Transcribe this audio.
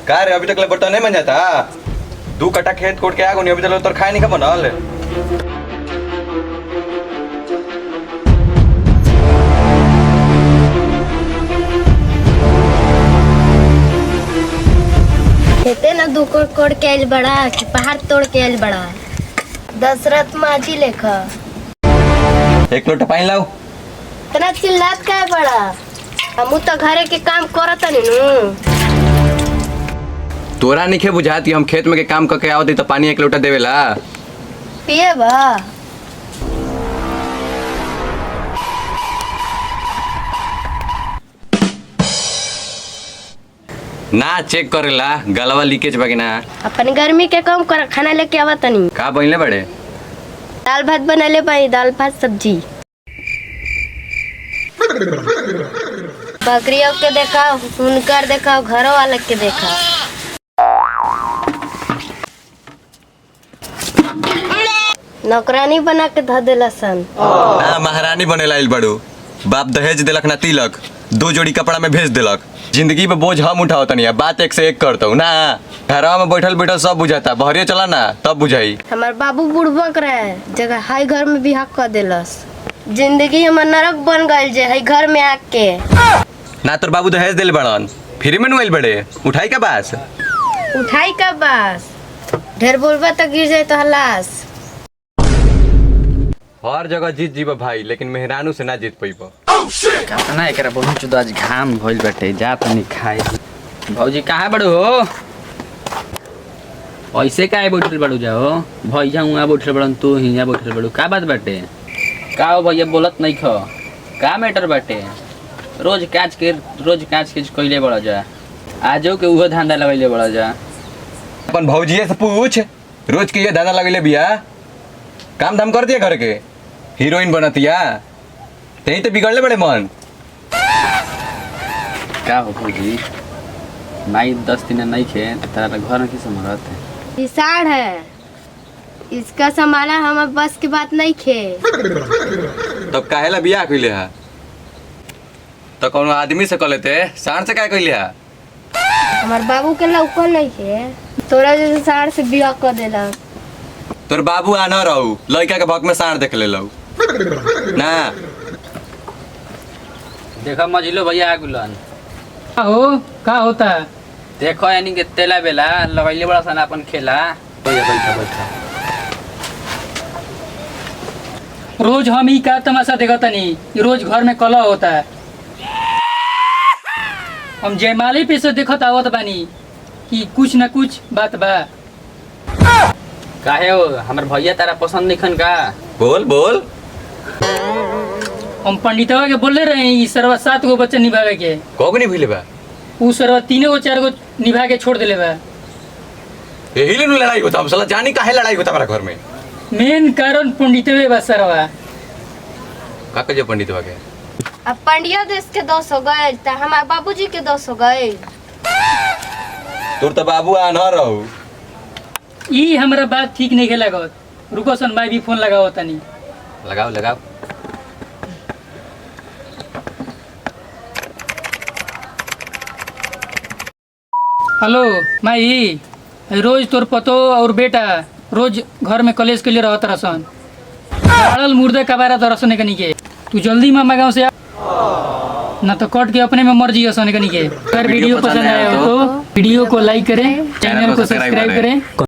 का रे अभी तक ले बर्तन नहीं बन जाता? 2 कट्टा खेत कोड़ के आगो नहीं अभी तक तोर खाए नहीं का बनल। खेते ना 2 कोड़ के आइल बड़ा कि पहाड़ तोड़ के आइल बड़ा। दशरथ माझी लेखा 1 लोटा पानी लाओ। इतना चिल्लात का है बड़ा? हम तो घरे के काम करत नु। तोरा नहीं बुझाती हम खेत में के काम करके आवत तो पानी 1 लोटा देवेला। पिए बा ना चेक करेला गलवा लीकेज बा कि ना। अपन गर्मी के कम कर खाना लेके आवत नी। का बनले बड़े? दाल भात बनले भाई, दाल भात सब्जी। बकरियों के देखा, उनकर देखा, घरों वाले के देखा। नौकरानी बना के ध देला सन। ना महारानी बनेला इल बड़ू। बाप दहेज देलक ना तिलक, 2 जोड़ी कपड़ा में भेज देलक। जिंदगी पे बोझ हम उठाओ तनी, बात एक से एक करता हूँ ना। घरवा में बैठल बैठल सब बुझाता, बहरिया चला ना तब बुझाई। हमार बाबू बुढ़बक रहे जगह हाई घर में बिहार कर देलस। जिंदगी हमार नरक बन गइल जे हाई घर में आके। ना तोर बाबू दहेज देले बड़न, फ्री में नुआइल बड़े, उठाई का बास? उठाई का बास? ढेर बोलबा तो गिर जाए तो हलास। हर जगह जीत जीबा भाई, लेकिन मेहरानू से ना जीत पैबा। ना एकरा बहुत जुदा आज घाम भइल बाटे, जा तनी खाए। भौजी कहाँ बड़ो हो? ऐसे काहे बैठल बड़ो जाओ? भैया उहाँ बैठल बड़न, तू हियाँ बैठल बड़ो, का बात बाटे? का हो भैया बोलत नहीं खो? का मैटर बाटे? रोज काच के कइले बड़ा जा, आजो के उहो धंधा लगैले बड़ा जा। अपन भौजिए से पूछ, रोज के ये दादा लगेले बिया, काम धाम कर दिया घर के, हीरोइन बनतिया, तेही तो बिगड़ले बड़े मन। का हो भौजी, माई 10 दिन नहीं खे तो तेरा घर में की संभालत है? किसान है, इसका संभाला हमारे बस की बात नहीं खे। तब काहेला बियाह कइले हा? तो कोनो आदमी से कर लेते, साढ़ से काहे कइले हा? हमारे बाबू के लौकल नहीं खे, तोरा जैसे साढ़ से बियाह कर देला। तोर बाबू आना रहू, लड़का के भक में साढ़ देख ले लऊ ना। देखो मजिलो भैया आगुलन हो का होता है? देखो यानी कि तेला बेला लगैले बड़ा सन अपन खेला। बैठा बैठा रोज हम ही का तमाशा देखतनी, रोज घर में कलह होता है। हम जयमाली पे से देखत आवत बानी कि कुछ न कुछ बात बा। काहे हो हमर भैया तारा पसंद निखन का? बोल बोल। हम पंडितवा के बोले रहे कि सरवा 7 गो बच्चा निभावे के, कौन नहीं भइले बा? उ सरवा 3 गो 4 गो निभा के छोड़ देले बा। यही ले लड़ाई होता, हम साला जानी काहे लड़ाई होता हमारा घर में। मेन कारण पंडितवे बा सरवा। का कहियो पंडित बा के? अब पंडिया देश के दोष हो गए, तो हमारे बाबूजी के दोष हो गए। तोर तो बाबू आना रहू। ई हमरा बात ठीक नहीं लगत। रुको सन, भाई भी फोन लगाओ तनी। लगाओ लगाओ। हेलो माई, रोज तोर पतो और बेटा रोज घर में कलेश के लिए रहत रसन। गाड़ल मुर्दे कबारा दरसने कनी के, तू जल्दी मामा गाँव से आ, ना तो कट के अपने में मर जियो सोने कनी के। अगर वीडियो पसंद आया हो तो वीडियो को लाइक करें, चैनल को सब्सक्राइब करें।